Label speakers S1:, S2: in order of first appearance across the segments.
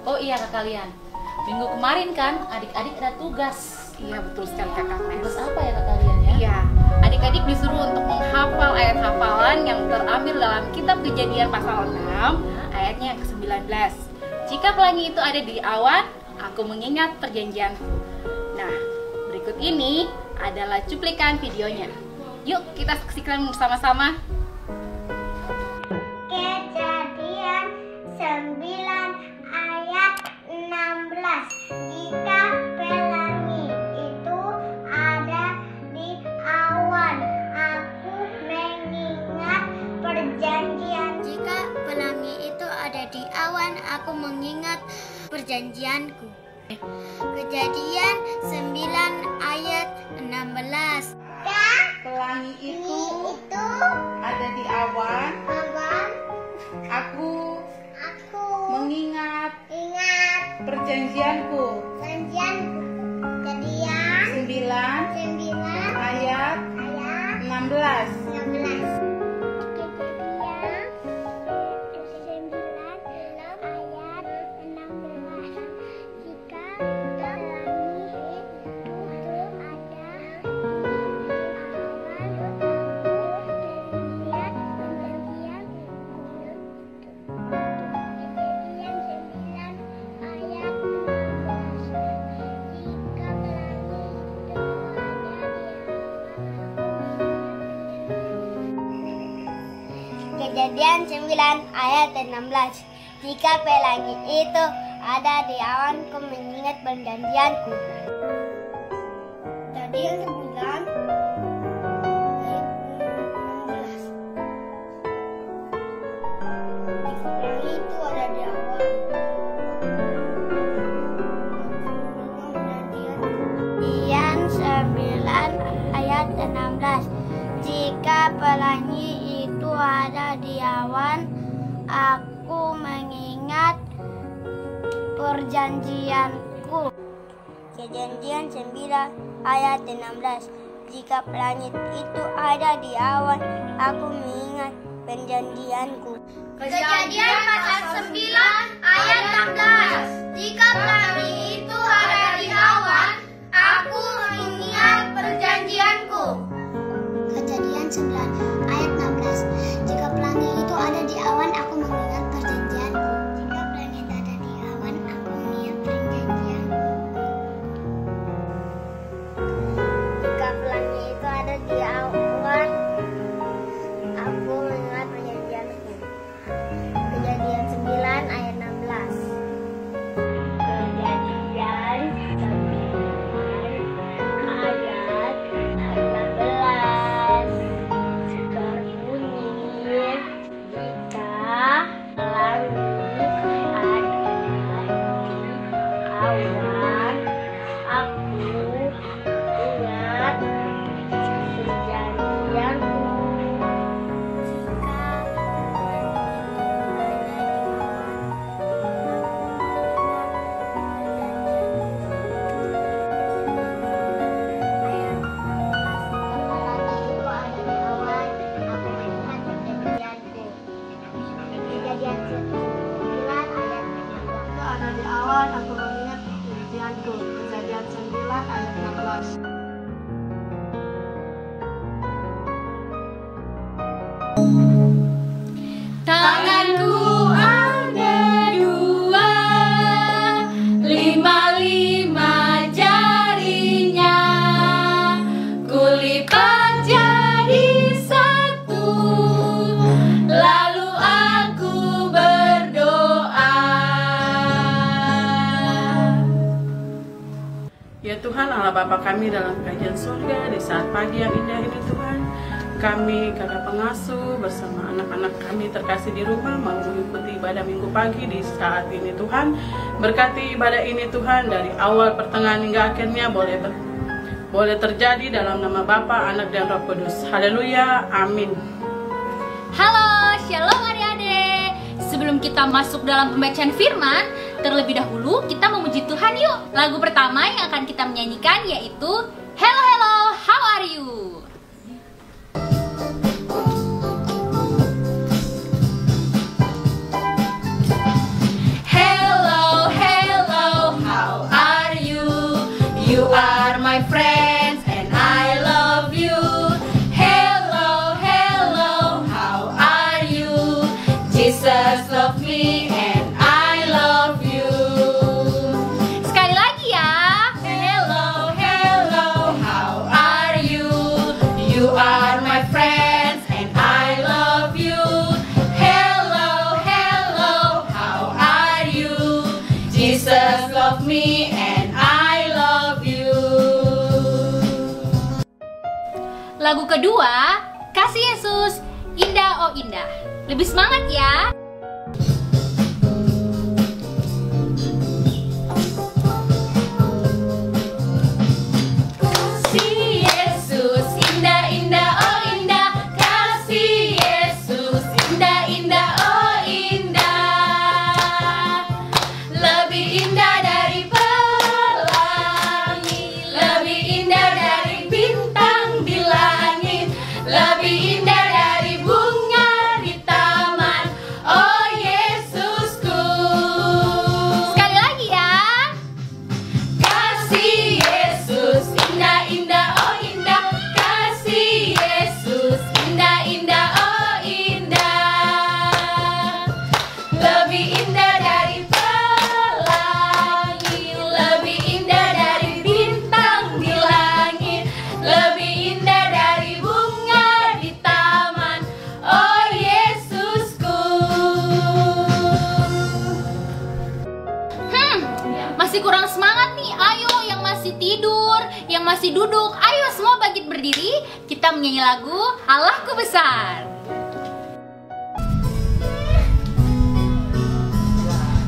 S1: Oh iya kak kalian, minggu kemarin kan adik-adik ada tugas.
S2: Iya betul sekali kakak Nes.
S1: Tugas apa ya kak kalian ya?
S2: Iya, adik-adik disuruh untuk menghafal ayat hafalan yang terambil dalam kitab Kejadian pasal 6 ayatnya yang ke-19. Jika pelangi itu ada di awan, aku mengingat perjanjianku. Nah, berikut ini adalah cuplikan videonya. Yuk kita saksikan bersama-sama.
S3: Kejadian 9 ayat 16. Jika pelangi itu ada di awan, aku mengingat perjanjian.
S4: Jika pelangi itu ada di awan, aku mengingat perjanjianku. Kejadian 9 ayat 16.
S5: Pelangi itu ada di awan, aku mengingat perjanjianku.
S3: Kejadian
S5: 9 ayat 16.
S3: Kejadian 9 ayat 16. Jika pelangi itu ada di awan, ku mengingat perjanjianku. Kejadian 9 ayat 16. Jika pelangi itu ada di awan, Kejadian 9 ayat 16. Jika pelangi itu ada di awan, aku mengingat perjanjianku. Kejadian 9 ayat 16. Jika pelangi itu ada di awan, aku mengingat perjanjianku.
S4: Kejadian pasal 9 ayat 16. Jika pelangi itu ada di awan, aku mengingat perjanjianku.
S3: Kejadian 9 ayat 16. Jika pelangi itu ada di awan, aku mengingat perjanjianku. Jika pelangi itu ada di awan, aku mengingat perjanjianku. Jika pelangi itu ada di awan, aku mengingat perjanjianku. Kejadian 9 ayat 16. Kejadian 9 ayat 16. Berbunyi, jika pelangi ada di awan, aku ingat perjanjianku.
S5: Ada di awan, aku mengingat perjanjianku. Kejadian 9 ayat 16.
S2: Tanganku ada dua, 5 jarinya, kulipat jadi satu, lalu aku berdoa.
S6: Ya Tuhan Allah Bapa kami dalam kerajaan surga, di saat pagi yang indah ini Tuhan, kami kakak pengasuh bersama anak-anak kami terkasih di rumah mau mengikuti ibadah minggu pagi di saat ini Tuhan. Berkati ibadah ini Tuhan, dari awal pertengahan hingga akhirnya boleh terjadi dalam nama Bapa, Anak dan Roh Kudus. Haleluya, amin.
S1: Halo, shalom adik-adik. Sebelum kita masuk dalam pembacaan firman, terlebih dahulu kita memuji Tuhan yuk. Lagu pertama yang akan kita menyanyikan yaitu Hello Hello, How Are You? Hello, hello. me and I love you. Sekali lagi ya. Hello, hello, how are you? You are my friends and I love you. Hello, hello, how are you? Jesus love me and I love you. Lagu kedua, Kasih Yesus, Indah Oh Indah. Lebih semangat ya. Kasih Yesus, indah indah oh indah. Kasih Yesus, indah indah oh indah. Lebih indah dari pelangi, lebih indah dari bintang di langit, lebih indah dari bunga di taman. Oh Yesusku. Sekali lagi ya. Kasih Yesus, indah indah oh indah. Kasih Yesus, indah indah oh indah. Lebih indah dari pelangi, lebih indah dari bintang di langit, lebih indah dari bunga di taman. Oh Yesusku. Masih kurang semangat nih. Ayo yang masih tidur, yang masih duduk, ayo semua bangkit berdiri. Kita menyanyi lagu Allahku Besar.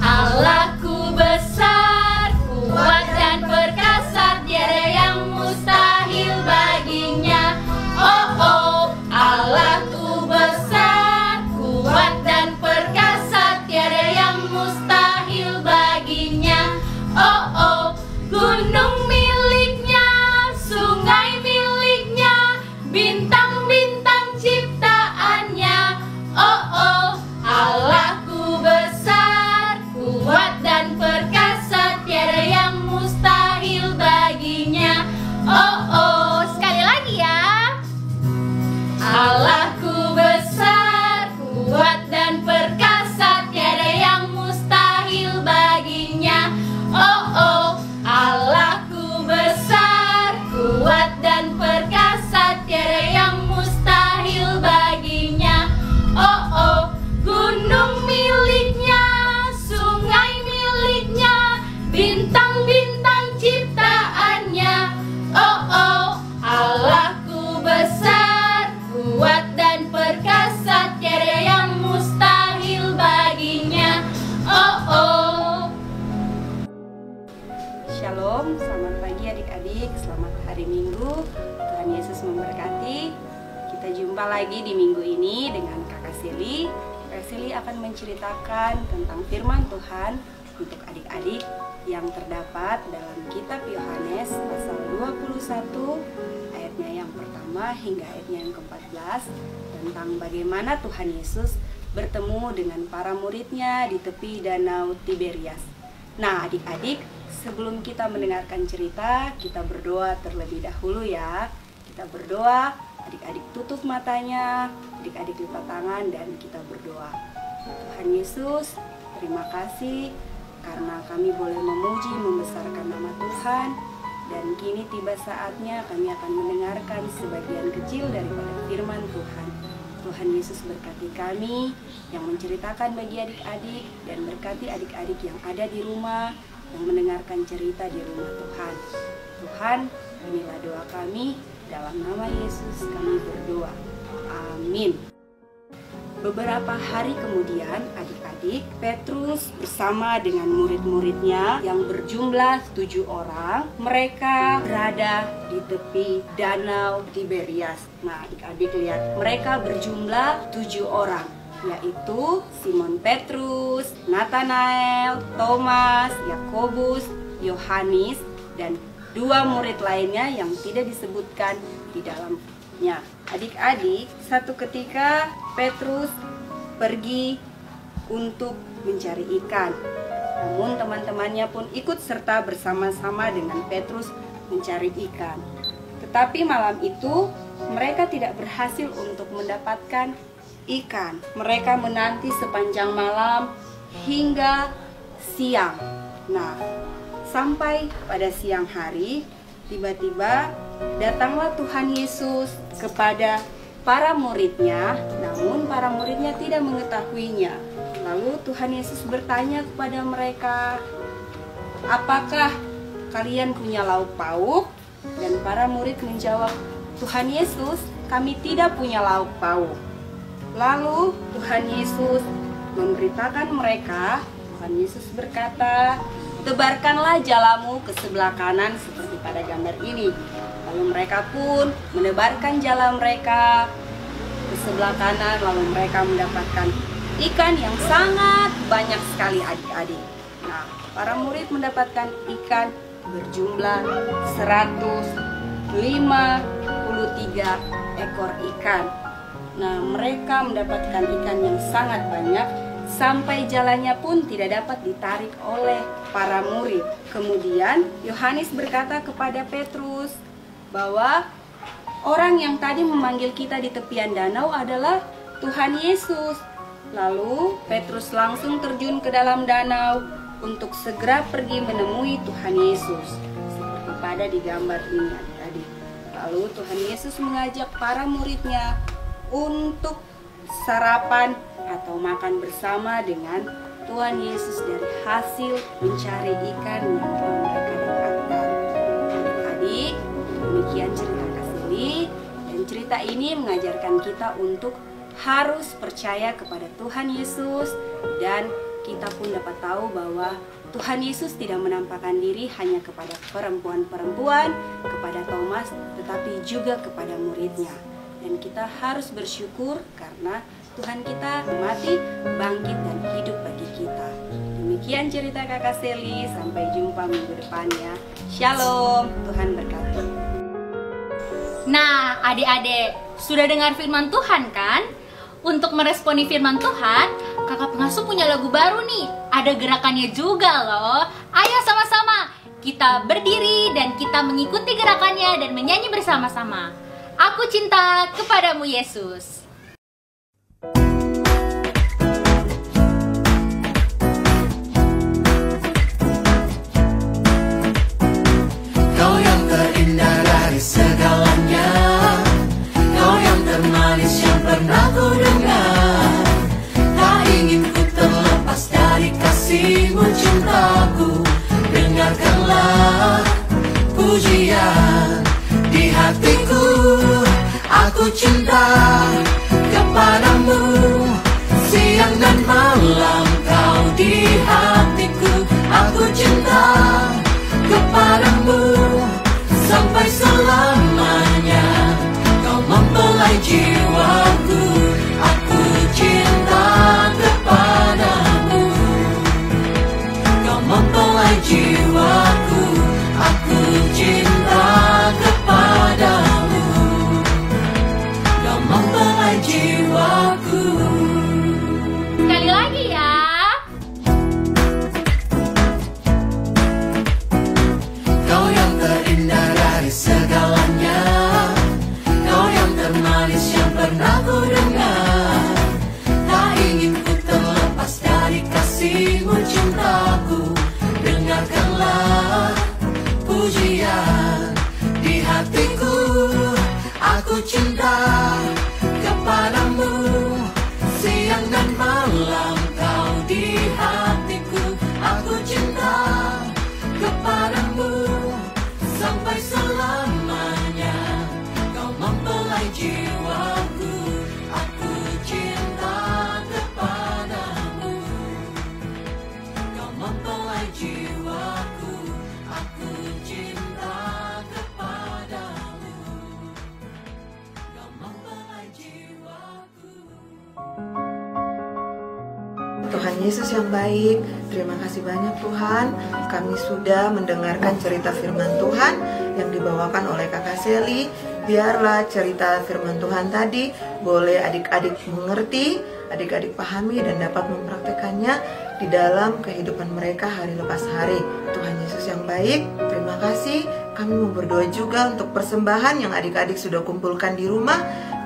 S1: Allahku besar, kuat dan perkasa, tiada yang mustahil baginya. Oh oh, Allahku besar, kuat dan perkasa, tiada yang mustahil baginya. Oh oh, gunung miliknya, sungai miliknya, bintang-bintang ciptaannya. Oh oh, Allahku besar, kuat dan perkasa, tiada yang mustahil baginya. Oh oh, sekali lagi ya. Allahku besar, kuat dan perkasa, tiada yang mustahil baginya. Oh oh, Allahku besar, kuat dan perkasa, tiada yang mustahil baginya. Oh oh, gunung miliknya, sungai miliknya, bintang-bintang ciptaannya. Oh oh, Allahku besar, kuat dan perkasa, tiada yang mustahil baginya. Oh oh.
S7: Shalom, selamat pagi adik-adik, selamat hari Minggu. Tuhan Yesus memberkati. Kita jumpa lagi di minggu ini dengan Kakak Sili. Kakak Sili akan menceritakan tentang firman Tuhan untuk adik-adik yang terdapat dalam kitab Yohanes pasal 21 ayatnya yang pertama hingga ayatnya yang ke-14 tentang bagaimana Tuhan Yesus bertemu dengan para muridnya di tepi danau Tiberias. Nah adik-adik, sebelum kita mendengarkan cerita, kita berdoa terlebih dahulu ya. Kita berdoa, adik-adik tutup matanya, adik-adik lipat tangan dan kita berdoa. Tuhan Yesus, terima kasih karena kami boleh memuji, membesarkan nama Tuhan. Dan kini tiba saatnya kami akan mendengarkan sebagian kecil daripada firman Tuhan. Tuhan Yesus berkati kami yang menceritakan bagi adik-adik dan berkati adik-adik yang ada di rumah yang mendengarkan cerita di rumah Tuhan. Tuhan, inilah doa kami, dalam nama Yesus kami berdoa. Amin. Beberapa hari kemudian adik-adik, Petrus bersama dengan murid-muridnya yang berjumlah 7 orang, mereka berada di tepi danau Tiberias. Nah adik-adik lihat, mereka berjumlah 7 orang, yaitu Simon Petrus, Nathanael, Thomas, Yakobus, Yohanes, dan 2 murid lainnya yang tidak disebutkan di dalamnya. Adik-adik, satu ketika Petrus pergi untuk mencari ikan. Namun teman-temannya pun ikut serta bersama-sama dengan Petrus mencari ikan. Tetapi malam itu mereka tidak berhasil untuk mendapatkan ikan. Mereka menanti sepanjang malam, hingga siang. Nah, sampai pada siang hari, tiba-tiba datanglah Tuhan Yesus kepada para muridnya, namun para muridnya tidak mengetahuinya. Lalu Tuhan Yesus bertanya kepada mereka, "Apakah kalian punya lauk pauk?" Dan para murid menjawab, "Tuhan Yesus, kami tidak punya lauk pauk." Lalu Tuhan Yesus memberitakan mereka, Tuhan Yesus berkata, "Tebarkanlah jalamu ke sebelah kanan seperti pada gambar ini." Lalu mereka pun menebarkan jala mereka ke sebelah kanan, lalu mereka mendapatkan ikan yang sangat banyak sekali adik-adik. Nah, para murid mendapatkan ikan berjumlah 153 ekor ikan. Nah, mereka mendapatkan ikan yang sangat banyak sampai jalannya pun tidak dapat ditarik oleh para murid. Kemudian Yohanes berkata kepada Petrus bahwa orang yang tadi memanggil kita di tepian danau adalah Tuhan Yesus. Lalu Petrus langsung terjun ke dalam danau untuk segera pergi menemui Tuhan Yesus, seperti pada di gambar ini adik-adik. Lalu Tuhan Yesus mengajak para muridnya untuk sarapan atau makan bersama dengan Tuhan Yesus dari hasil mencari ikan yang telah mereka dapatkan. Adik-adik, demikian cerita Kak Sili, dan cerita ini mengajarkan kita untuk harus percaya kepada Tuhan Yesus, dan kita pun dapat tahu bahwa Tuhan Yesus tidak menampakkan diri hanya kepada perempuan-perempuan, kepada Thomas, tetapi juga kepada muridnya. Dan kita harus bersyukur karena Tuhan kita mati, bangkit, dan hidup bagi kita. Demikian cerita Kakak Seli, sampai jumpa minggu depannya. Shalom, Tuhan berkati.
S1: Nah, adik-adik, sudah dengar firman Tuhan kan? Untuk meresponi firman Tuhan, kakak pengasuh punya lagu baru nih. Ada gerakannya juga loh. Ayo sama-sama kita berdiri dan kita mengikuti gerakannya dan menyanyi bersama-sama. Aku cinta kepadamu Yesus.
S8: Kau yang terindah dari segalanya, kau yang termanis yang pernah ku dengar. Tak ingin ku terlepas dari kasih-Mu cintaku. Dengarkanlah pujian di hatiku. Aku cinta kepadamu, siang dan malam kau di hatiku. Aku cinta kepadamu sampai selamanya. Kau mempelai jiwaku. Aku cinta kepadamu. Kau mempelai jiwaku. Aku cinta kepadamu. Kau mempelai jiwaku.
S1: Sekali lagi ya.
S8: Kau yang terindah dari segalanya, kau yang termanis yang pernah ku dengar. Tak ingin ku terlepas dari kasih-Mu cintaku. Dengarkanlah pujian di hatiku. Aku cinta kepadamu, siang dan malam kau di hatiku. Aku cinta kepadamu sampai selamanya. Kau mempelai jiwaku. Aku cinta kepadamu. Kau mempelai jiwaku. Aku cinta kepadamu. Kau mempelai jiwaku.
S9: Tuhan Yesus yang baik, terima kasih banyak Tuhan. Kami sudah mendengarkan cerita firman Tuhan yang dibawakan oleh Kakak Seli. Biarlah cerita firman Tuhan tadi boleh adik-adik mengerti, adik-adik pahami dan dapat mempraktekannya di dalam kehidupan mereka hari lepas hari. Tuhan Yesus yang baik, terima kasih. Kami mau berdoa juga untuk persembahan yang adik-adik sudah kumpulkan di rumah.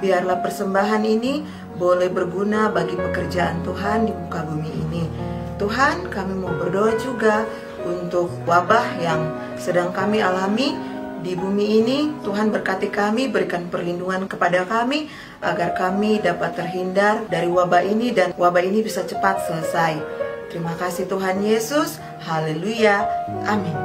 S9: biarlah persembahan ini boleh berguna bagi pekerjaan Tuhan di muka bumi ini. Tuhan, kami mau berdoa juga untuk wabah yang sedang kami alami di bumi ini. Tuhan berkati kami, berikan perlindungan kepada kami agar kami dapat terhindar dari wabah ini dan wabah ini bisa cepat selesai. Terima kasih Tuhan Yesus. Haleluya. Amin.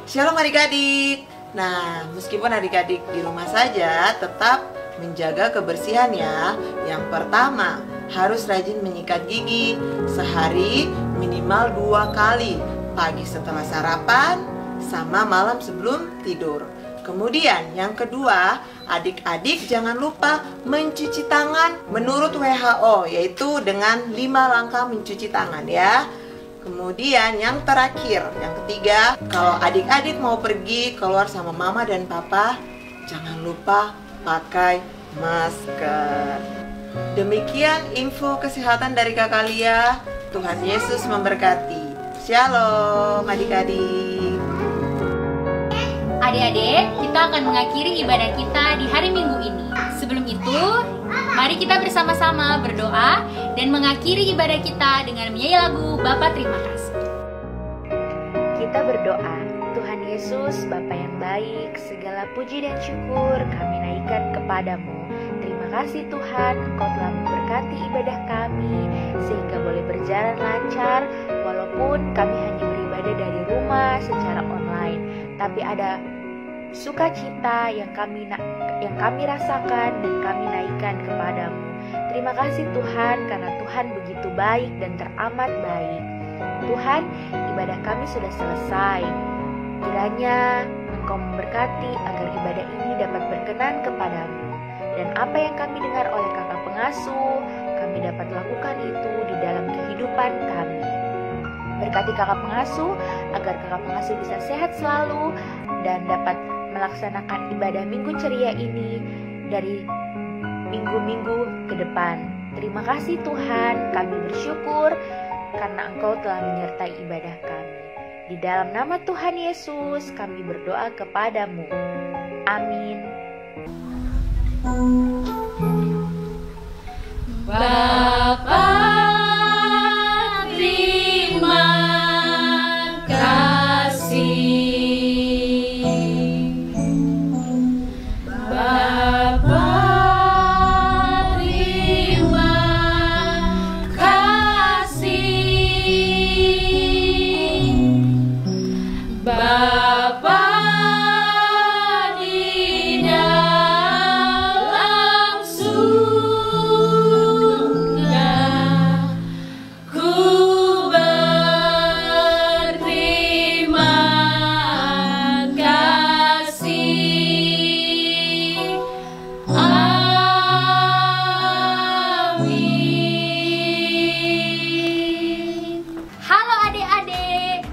S9: Shalom adik-adik. Nah, meskipun adik-adik di rumah saja, tetap menjaga kebersihan ya. Yang pertama, harus rajin menyikat gigi sehari minimal 2 kali, pagi setelah sarapan sama malam sebelum tidur. Kemudian yang kedua, adik-adik jangan lupa mencuci tangan menurut WHO, yaitu dengan 5 langkah mencuci tangan ya. Kemudian yang terakhir, yang ketiga, kalau adik-adik mau pergi keluar sama mama dan papa, jangan lupa pakai masker. Demikian info kesehatan dari Kakak Lia. Tuhan Yesus memberkati. Shalom adik-adik.
S1: Adik-adik, kita akan mengakhiri ibadah kita di hari Minggu ini. Sebelum itu, mari kita bersama-sama berdoa dan mengakhiri ibadah kita dengan menyanyi lagu Bapa Terima Kasih.
S10: Kita berdoa. Tuhan Yesus, Bapa yang baik, segala puji dan syukur kami naikkan kepadamu. Terima kasih Tuhan, Engkau telah memberkati ibadah kami sehingga boleh berjalan lancar walaupun kami hanya beribadah dari rumah secara online. Tapi ada sukacita yang kami rasakan dan kami naikkan kepadamu. Terima kasih Tuhan, karena Tuhan begitu baik dan teramat baik. Tuhan, ibadah kami sudah selesai. Kiranya Engkau memberkati agar ibadah ini dapat berkenan kepadamu. Dan apa yang kami dengar oleh kakak pengasuh, kami dapat lakukan itu di dalam kehidupan kami. Berkati kakak pengasuh agar kakak pengasuh bisa sehat selalu dan dapat melaksanakan ibadah Minggu Ceria ini dari minggu-minggu ke depan. Terima kasih Tuhan, kami bersyukur karena Engkau telah menyertai ibadah kami. Di dalam nama Tuhan Yesus kami berdoa kepadamu. Amin.
S1: Bapa, terima kasih. Bapa, terima kasih. Bapa di dalam surga, ku berterima kasih. Amin. Halo adik-adik.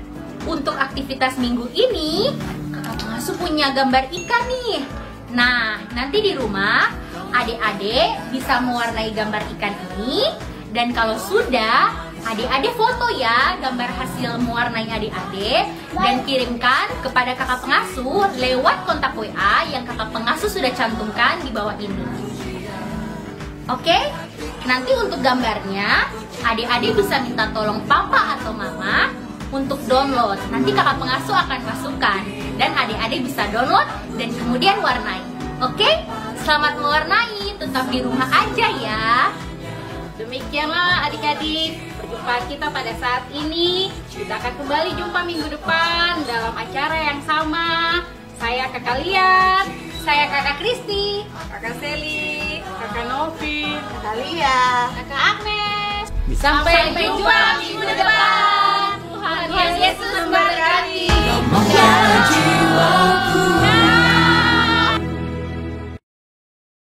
S1: Untuk aktivitas minggu ini, kakak pengasuh punya gambar ikan nih. Nah, nanti di rumah, adik-adik bisa mewarnai gambar ikan ini. Dan kalau sudah, adik-adik foto ya gambar hasil mewarnai adik-adik. Dan kirimkan kepada kakak pengasuh lewat kontak WA yang kakak pengasuh sudah cantumkan di bawah ini. Oke? Nanti untuk gambarnya, adik-adik bisa minta tolong papa atau mama untuk download. Nanti kakak pengasuh akan masukkan dan adik-adik bisa download dan kemudian warnai. Oke? Selamat mewarnai, tetap di rumah aja ya.
S2: Demikianlah adik-adik perjumpaan kita pada saat ini. Kita akan kembali jumpa minggu depan dalam acara yang sama. Saya Kakak Lia, saya Kakak Kristi, Kakak Seli, Kakak Novi,
S9: Kakak Lia,
S2: Kakak Agnes. Sampai jumpa.